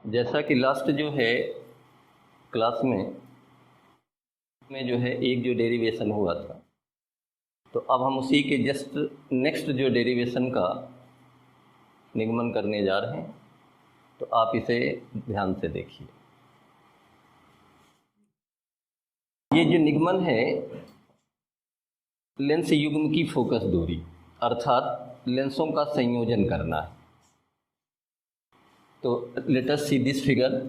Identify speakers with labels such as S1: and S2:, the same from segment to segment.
S1: जैसा कि लास्ट जो है क्लास में जो है एक जो डेरिवेशन हुआ था, तो अब हम उसी के जस्ट नेक्स्ट जो डेरिवेशन का निगमन करने जा रहे हैं। तो आप इसे ध्यान से देखिए। ये जो निगमन है लेंस युग्म की फोकस दूरी, अर्थात लेंसों का संयोजन करना है। तो let us see this figure.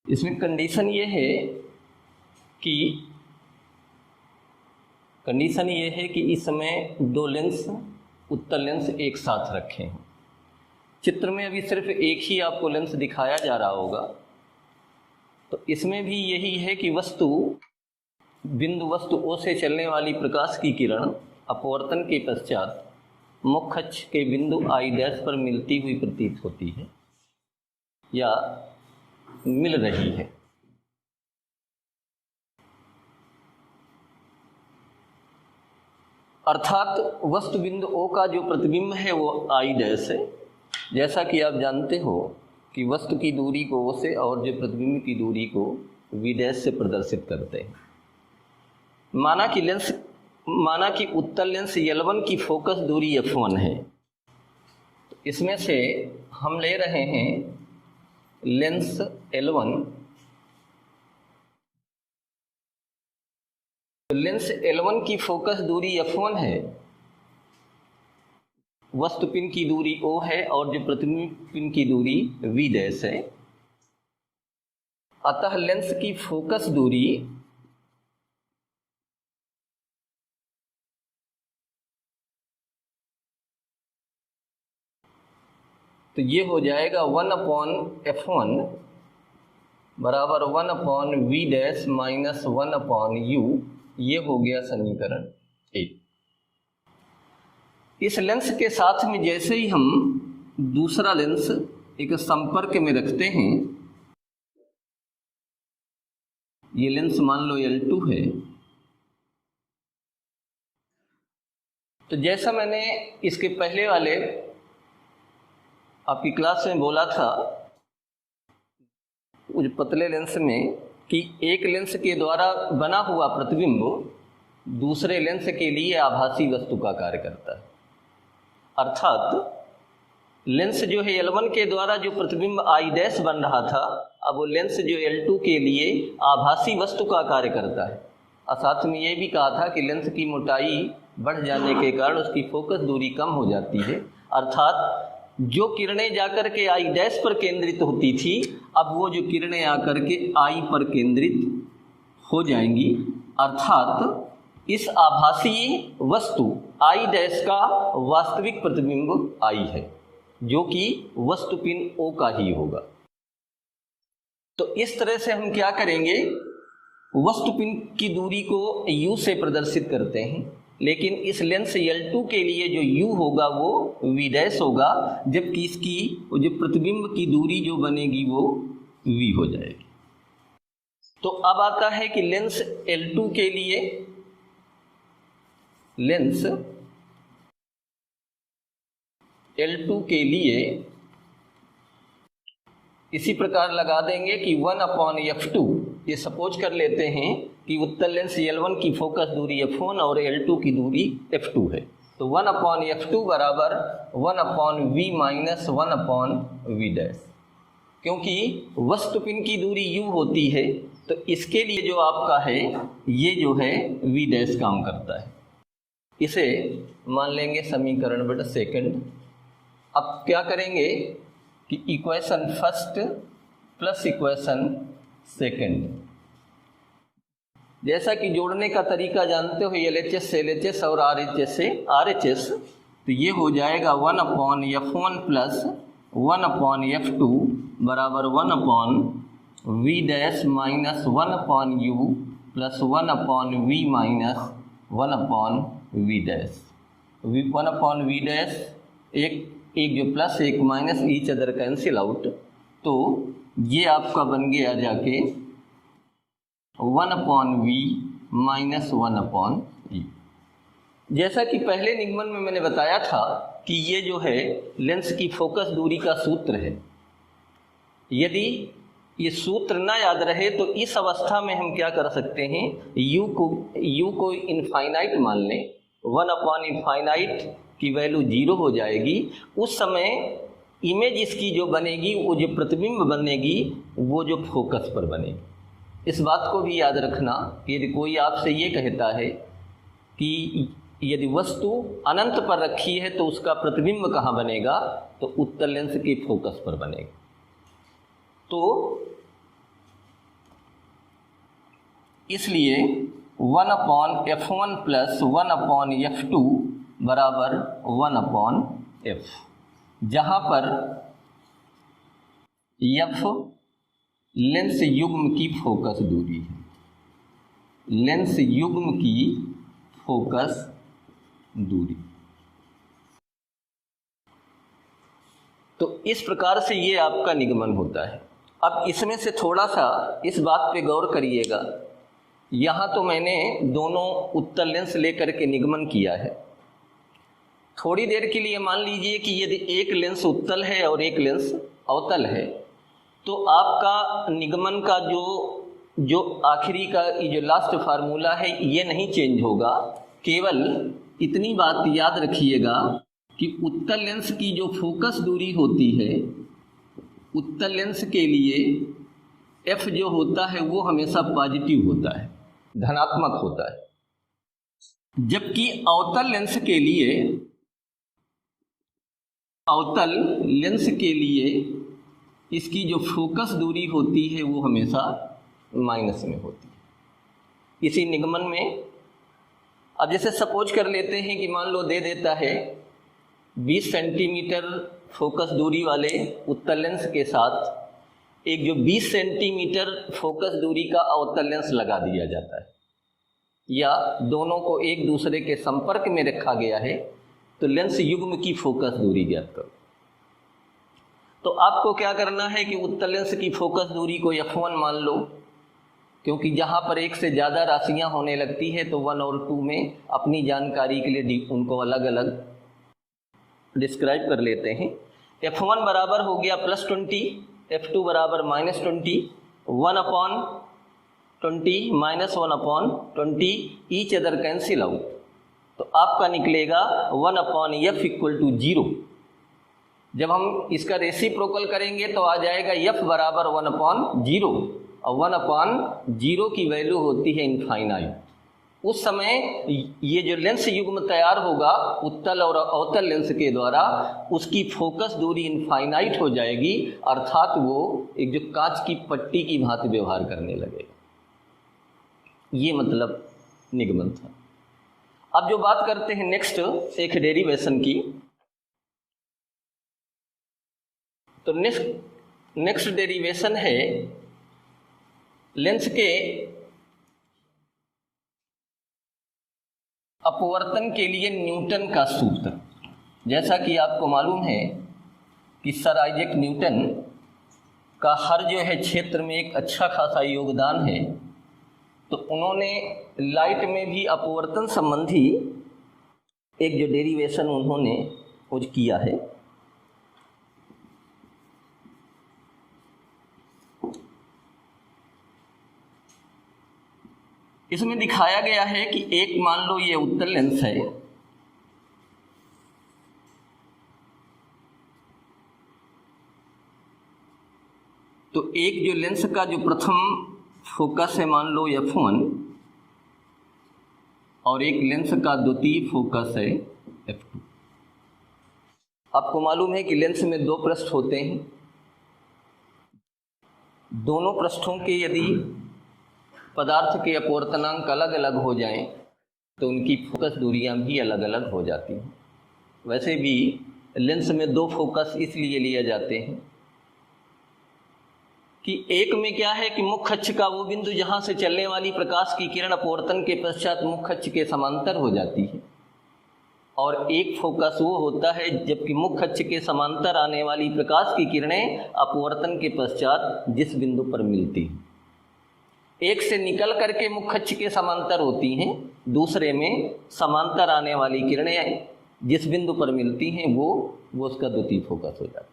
S1: इसमें कंडीशन ये है कि इस समय दो लेंस उत्तल लेंस एक साथ रखे हैं। चित्र में अभी सिर्फ एक ही आपको लेंस दिखाया जा रहा होगा। तो इसमें भी यही है कि बिंदु वस्तु O से चलने वाली प्रकाश की किरण अपवर्तन के पश्चात मुख्य अक्ष के बिंदु I' पर मिलती हुई प्रतीत होती है या मिल रही है। अर्थात वस्तु बिंदु O का जो प्रतिबिंब है वो I' है। जैसा कि आप जानते हो कि वस्तु की दूरी को O से और जो प्रतिबिंब की दूरी को V' से प्रदर्शित करते हैं। माना कि उत्तल लेंस L1 की फोकस दूरी f1 है। तो इसमें से हम ले रहे हैं लेंस L1। तो लेंस L1 की फोकस दूरी f1 है, वस्तु पिन की दूरी O है और जो प्रतिबिंब पिन की दूरी V' है। अतः लेंस की फोकस दूरी तो ये हो जाएगा 1/f1 बराबर 1/v' माइनस 1/u। ये हो गया समीकरण 1। इस लेंस के साथ में जैसे ही हम दूसरा लेंस एक संपर्क में रखते हैं, ये लेंस मान लो L2 है। तो जैसा मैंने इसके पहले वाले आपकी क्लास में बोला था उस पतले लेंस में कि एक लेंस के द्वारा बना हुआ प्रतिबिंब दूसरे लेंस के लिए आभासी वस्तु का कार्य करता है। अर्थात लेंस जो है L1 के द्वारा जो प्रतिबिंब I' बन रहा था, अब वो लेंस जो L2 के लिए आभासी वस्तु का कार्य करता है। और साथ में ये भी कहा था कि लेंस की मोटाई बढ़ जाने के कारण उसकी फोकस दूरी कम हो जाती है। अर्थात जो किरणें जाकर के I' पर केंद्रित होती थी, अब वो जो किरणें आकर के I पर केंद्रित हो जाएंगी। अर्थात इस आभासी वस्तु I' का वास्तविक प्रतिबिंब I है, जो कि वस्तु पिन O का ही होगा। तो इस तरह से हम क्या करेंगे, वस्तु पिन की दूरी को U से प्रदर्शित करते हैं, लेकिन इस लेंस L2 के लिए जो U होगा वो V' होगा, जबकि इसकी जो प्रतिबिंब की दूरी जो बनेगी वो V हो जाएगी। तो अब आता है कि लेंस L2 के लिए इसी प्रकार लगा देंगे कि 1/f2। ये सपोज कर लेते हैं कि उत्तल लेंस L1 की फोकस दूरी f1 और L2 की दूरी f2 है। तो 1/f2 बराबर 1/v माइनस 1/v'। क्योंकि वस्तु पिन की दूरी u होती है, तो इसके लिए जो आपका है ये जो है v' काम करता है। इसे मान लेंगे समीकरण बटा सेकंड। अब क्या करेंगे कि equation first plus equation second, जैसा कि जोड़ने का तरीका जानते हो, LHS से LHS और RHS से RHS, तो ये हो जाएगा 1/F1 प्लस 1/F2 बराबर 1/V dash minus 1/U plus 1/V minus 1/V dash. 1/V dash एक जो प्लस एक minus, each other cancel out, तो ये आपका बन गया जाके 1/V माइनस 1/U। जैसा कि पहले निगमन में मैंने बताया था कि ये जो है लेंस की फोकस दूरी का सूत्र है। यदि ये सूत्र ना याद रहे तो इस अवस्था में हम क्या कर सकते हैं, u को इनफाइनाइट मान लें, 1/इनफाइनाइट की वैल्यू 0 हो जाएगी। उस समय इमेज इसकी जो बनेगी, वो जो प्रतिबिंब बनेगी, वो जो फोकस पर बनेगी। इस बात को भी याद रखना कि यदि कोई आपसे ये कहता है कि यदि वस्तु अनंत पर रखी है तो उसका प्रतिबिंब कहाँ बनेगा, तो उत्तल लेंस के फोकस पर बनेगा। तो इसलिए 1/F1 प्लस 1/F2 बराबर 1/F, जहाँ पर F लेंस युग्म की फोकस दूरी है, लेंस युग्म की फोकस दूरी। तो इस प्रकार से ये आपका निगमन होता है। अब इसमें से थोड़ा सा इस बात पे गौर करिएगा, यहाँ तो मैंने दोनों उत्तल लेंस लेकर के निगमन किया है। थोड़ी देर के लिए मान लीजिए कि यदि एक लेंस उत्तल है और एक लेंस अवतल है, तो आपका निगमन का जो आखिरी का जो लास्ट फार्मूला है ये नहीं चेंज होगा। केवल इतनी बात याद रखिएगा कि उत्तल लेंस की जो फोकस दूरी होती है, उत्तल लेंस के लिए F जो होता है वो हमेशा पॉजिटिव होता है, धनात्मक होता है। जबकि अवतल लेंस के लिए इसकी जो फोकस दूरी होती है वो हमेशा माइनस में होती है। इसी निगमन में अब जैसे सपोज कर लेते हैं कि मान लो दे देता है 20 सेंटीमीटर फोकस दूरी वाले उत्तल लेंस के साथ एक जो 20 सेंटीमीटर फोकस दूरी का अवतल लेंस लगा दिया जाता है, या दोनों को एक दूसरे के संपर्क में रखा गया है, तो लेंस युग्म की फोकस दूरी ज्ञात करो। तो आपको क्या करना है कि उत्तल लेंस की फोकस दूरी को F1 मान लो, क्योंकि जहाँ पर एक से ज़्यादा राशियाँ होने लगती है तो 1 और 2 में अपनी जानकारी के लिए उनको अलग अलग डिस्क्राइब कर लेते हैं। F1 बराबर हो गया +20, F2 बराबर -20, 1/20 minus 1/20, each other cancel out, तो आपका निकलेगा 1/F = 0। जब हम इसका रेसिप्रोकल करेंगे तो आ जाएगा F बराबर 1/0, और 1/0 की वैल्यू होती है इनफाइनाइट। उस समय ये जो लेंस युग्म तैयार होगा उत्तल और अवतल लेंस के द्वारा, उसकी फोकस दूरी इनफाइनाइट हो जाएगी, अर्थात वो एक जो कांच की पट्टी की भांति व्यवहार करने लगेगा। ये मतलब निगमन था। अब जो बात करते हैं नेक्स्ट एक डेरिवेशन की, तो नेक्स्ट डेरिवेशन है लेंस के अपवर्तन के लिए न्यूटन का सूत्र। जैसा कि आपको मालूम है कि सर आइजैक न्यूटन का हर जो है क्षेत्र में एक अच्छा खासा योगदान है, तो उन्होंने लाइट में भी अपवर्तन संबंधी एक जो डेरिवेशन उन्होंने कुछ किया है। इसमें दिखाया गया है कि एक मान लो ये उत्तल लेंस है, तो एक जो लेंस का जो प्रथम फोकस है मान लो F1, और एक लेंस का द्वितीय फोकस है F2। आपको मालूम है कि लेंस में दो पृष्ठ होते हैं, दोनों पृष्ठों के यदि पदार्थ के अपवर्तनांक अलग अलग हो जाएं तो उनकी फोकस दूरियां भी अलग अलग हो जाती हैं। वैसे भी लेंस में दो फोकस इसलिए लिए जाते हैं कि एक में क्या है कि मुख्य अक्ष का वो बिंदु जहाँ से चलने वाली प्रकाश की किरण अपवर्तन के पश्चात मुख्य अक्ष के समांतर हो जाती है, और एक फोकस वो होता है जबकि मुख्य अक्ष के समांतर आने वाली प्रकाश की किरणें अपवर्तन के पश्चात जिस बिंदु पर मिलती हैं, एक से निकल करके मुख्य अक्ष के समांतर होती हैं, दूसरे में समांतर आने वाली किरणें जिस बिंदु पर मिलती हैं वो उसका द्वितीय फोकस हो जाता है।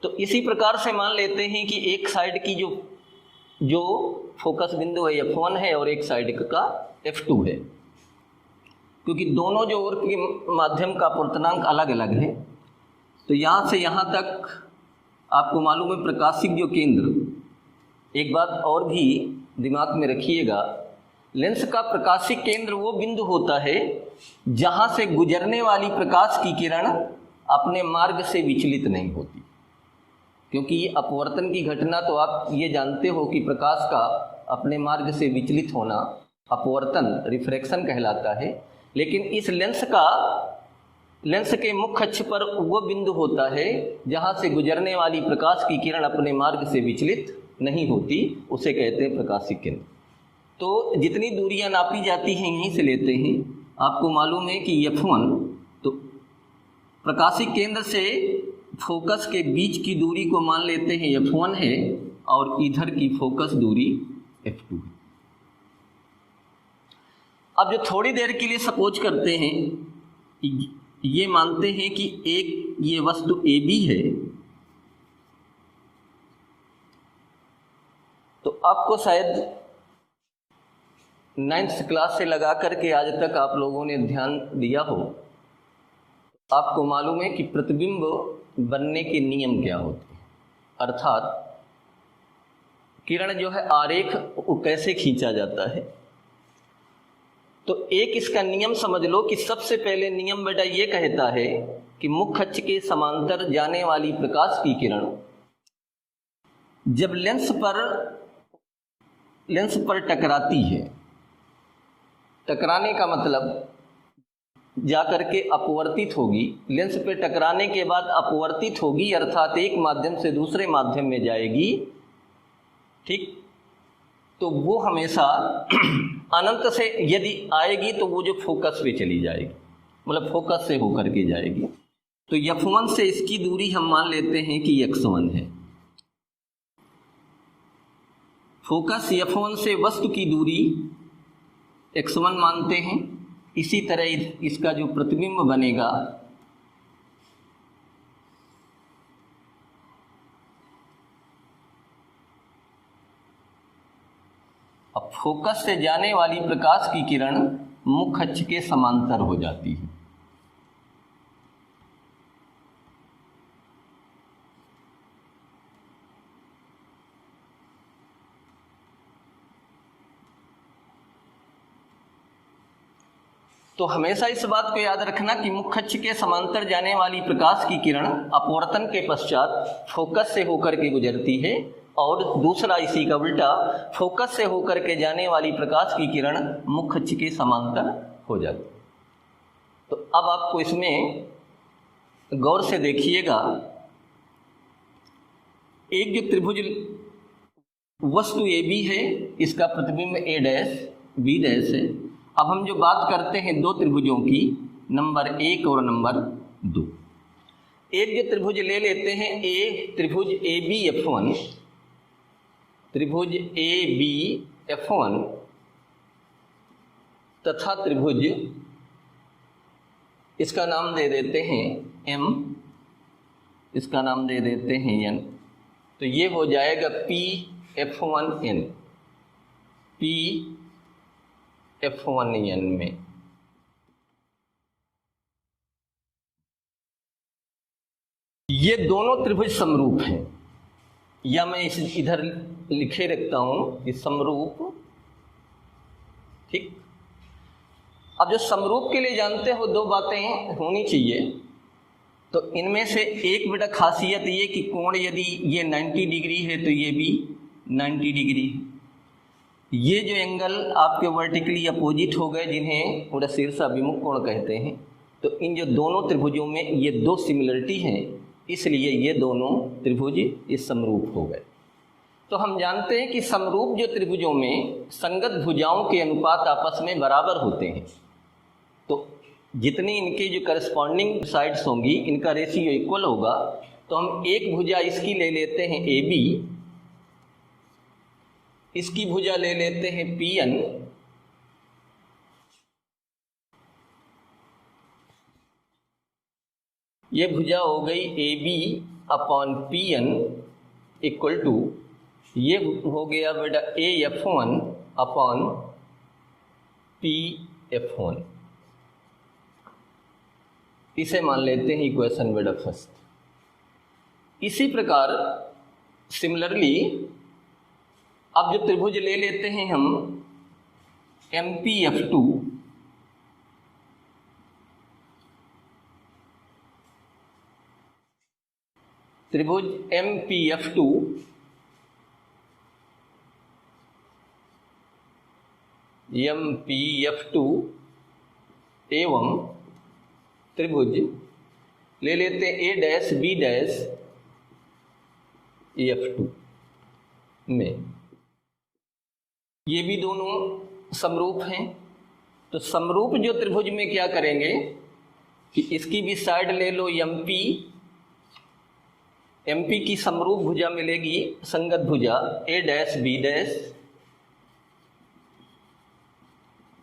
S1: तो इसी प्रकार से मान लेते हैं कि एक साइड की जो फोकस बिंदु है F1 है और एक साइड का F2 है, क्योंकि दोनों जो ओर के माध्यम का अपवर्तनांक अलग अलग है। तो यहाँ से यहाँ तक आपको मालूम है प्रकाशिक जो केंद्र, एक बात और भी दिमाग में रखिएगा, लेंस का प्रकाशिक केंद्र वो बिंदु होता है जहाँ से गुजरने वाली प्रकाश की किरण अपने मार्ग से विचलित नहीं होती, क्योंकि ये अपवर्तन की घटना तो आप ये जानते हो कि प्रकाश का अपने मार्ग से विचलित होना अपवर्तन रिफ्रैक्शन कहलाता है। लेकिन इस लेंस के मुख्य अक्ष पर वो बिंदु होता है जहाँ से गुजरने वाली प्रकाश की किरण अपने मार्ग से विचलित नहीं होती, उसे कहते हैं प्रकाशिक केंद्र। तो जितनी दूरियां नापी जाती हैं यहीं से लेते हैं। आपको मालूम है कि F1 तो प्रकाशिक केंद्र से फोकस के बीच की दूरी को मान लेते हैं F1 है, और इधर की फोकस दूरी F2 है। अब जो थोड़ी देर के लिए सपोज करते हैं, ये मानते हैं कि एक ये वस्तु AB है, तो आपको शायद 9th क्लास से लगा करके आज तक आप लोगों ने ध्यान दिया हो, आपको मालूम है कि प्रतिबिंब बनने के नियम क्या होते हैं, अर्थात किरण जो है आरेख वो कैसे खींचा जाता है। तो एक इसका नियम समझ लो कि सबसे पहले नियम बेटा ये कहता है कि मुख्य अक्ष के समांतर जाने वाली प्रकाश की किरण जब लेंस पर टकराती है, टकराने का मतलब जाकर के अपवर्तित होगी, लेंस पे टकराने के बाद अपवर्तित होगी, अर्थात एक माध्यम से दूसरे माध्यम में जाएगी, ठीक। तो वो हमेशा अनंत से यदि आएगी तो वो जो फोकस पे चली जाएगी, मतलब फोकस से होकर के जाएगी। तो F1 से इसकी दूरी हम मान लेते हैं कि x1 है। फोकस F1 से वस्तु की दूरी x1 मानते हैं। इसी तरह इसका जो प्रतिबिंब बनेगा अब फोकस से जाने वाली प्रकाश की किरण मुख्य अक्ष के समांतर हो जाती है। तो हमेशा इस बात को याद रखना कि मुख्य अक्ष के समांतर जाने वाली प्रकाश की किरण अपवर्तन के पश्चात फोकस से होकर के गुजरती है, और दूसरा इसी का उल्टा, फोकस से होकर के जाने वाली प्रकाश की किरण मुख्य अक्ष के समांतर हो जाती है। तो अब आपको इसमें गौर से देखिएगा, एक जो त्रिभुज वस्तु AB है, इसका प्रतिबिंब A डैश B डैश है। अब हम जो बात करते हैं दो त्रिभुजों की, नंबर 1 और नंबर 2। एक जो त्रिभुज ले लेते हैं त्रिभुज ABF1, त्रिभुज ABF1 तथा त्रिभुज, इसका नाम दे देते हैं M, इसका नाम दे देते हैं N। तो ये हो जाएगा PF1N, PF1N में। ये दोनों त्रिभुज समरूप हैं, या मैं इधर लिखे रखता हूं इस समरूप, ठीक। अब जो समरूप के लिए जानते हो दो बातें होनी चाहिए। तो इनमें से एक बेटा खासियत ये कि कोण यदि ये 90 डिग्री है तो ये भी 90 डिग्री है। ये जो एंगल आपके वर्टिकली अपोजिट हो गए, जिन्हें थोड़ा शीर्षाभिमुख कोण कहते हैं, तो इन जो दोनों त्रिभुजों में ये दो सिमिलरिटी हैं, इसलिए ये दोनों त्रिभुज इस समरूप हो गए। तो हम जानते हैं कि समरूप जो त्रिभुजों में संगत भुजाओं के अनुपात आपस में बराबर होते हैं। तो जितनी इनके जो करस्पॉन्डिंग साइड्स होंगी, इनका रेशियो इक्वल होगा। तो हम एक भुजा इसकी ले लेते हैं AB, इसकी भुजा ले लेते हैं PN, ये भुजा हो गई AB/PN इक्वल टू, ये हो गया बेटा AF1/PF1। इसे मान लेते हैं इक्वेशन बेटा फर्स्ट। इसी प्रकार सिमिलरली अब जो त्रिभुज ले लेते हैं हम MPF2, त्रिभुज MPF2 एवं त्रिभुज ले लेते A'/B'/EF2 में, ये भी दोनों समरूप हैं। तो समरूप जो त्रिभुज में क्या करेंगे कि इसकी भी साइड ले लो MP की समरूप भुजा मिलेगी, संगत भुजा A'/B'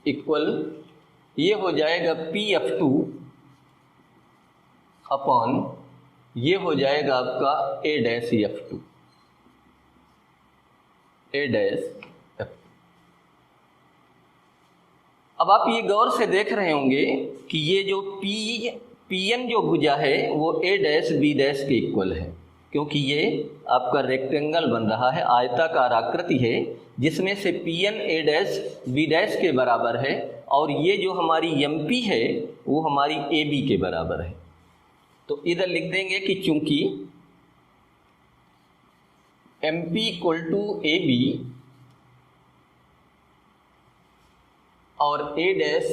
S1: इक्वल, ये हो जाएगा PF2 अपॉन, ये हो जाएगा आपका A'/EF2। अब आप ये गौर से देख रहे होंगे कि ये जो PN जो भुजा है वो A'/B' के इक्वल है, क्योंकि ये आपका रेक्टेंगल बन रहा है, आयताकार आकृति है, जिसमें से PN A'/B' के बराबर है, और ये जो हमारी MP है वो हमारी AB के बराबर है। तो इधर लिख देंगे कि चूंकि MP इक्वल टू AB और A'/B'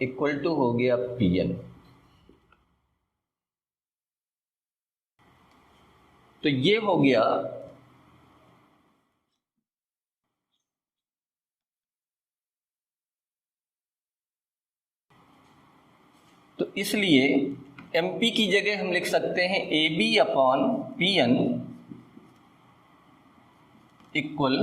S1: इक्वल टू हो गया PN। तो ये हो गया तो इसलिए MP की जगह हम लिख सकते हैं AB/PN इक्वल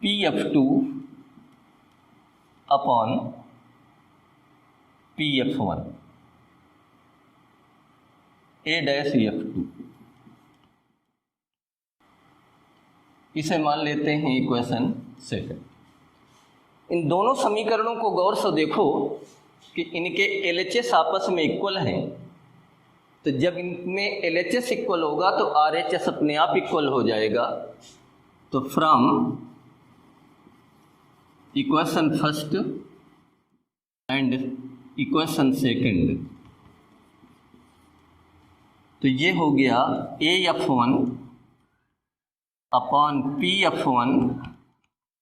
S1: PF2/PF1 A'/EF2। इसे मान लेते हैं इक्वेशन सेकंड। इन दोनों समीकरणों को गौर से देखो कि इनके LHS आपस में इक्वल हैं। तो जब इनमें LHS इक्वल होगा तो RHS अपने आप इक्वल हो जाएगा। तो from equation first and equation second, तो ये हो गया AF1/PF1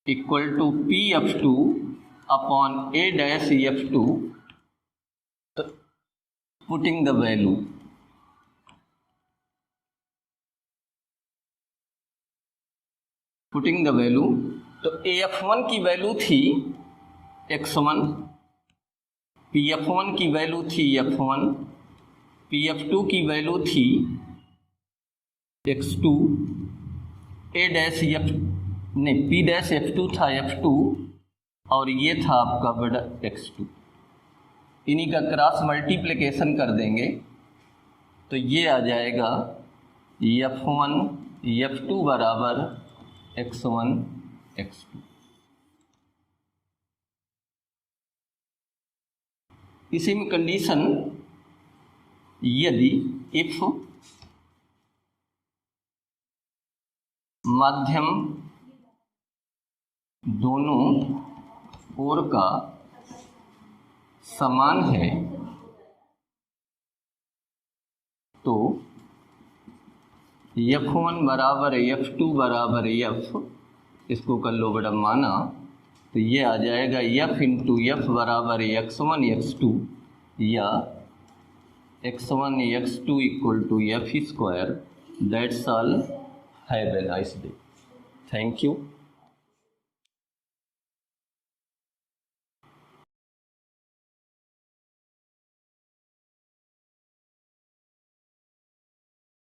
S1: इक्वल टू PF2/A'/EF2। तो पुटिंग द वैल्यू, तो AF1 की वैल्यू थी x1, PF1 की वैल्यू थी f1, PF2 की वैल्यू थी x2, P'/F2 था f2, और ये था आपका बड़ा x2। इन्हीं का क्रॉस मल्टीप्लिकेशन कर देंगे तो ये आ जाएगा f1 f2 बराबर x1 x2। इसी में कंडीशन यदि इफ माध्यम दोनों ओर का समान है तो F1 बराबर F2 बराबर F, इसको कर लो बड़ा माना, तो ये आ जाएगा F इंटू एफ बराबर x1 x2 या x1 x2 equal to F square. That's all. Have a nice day. Thank you.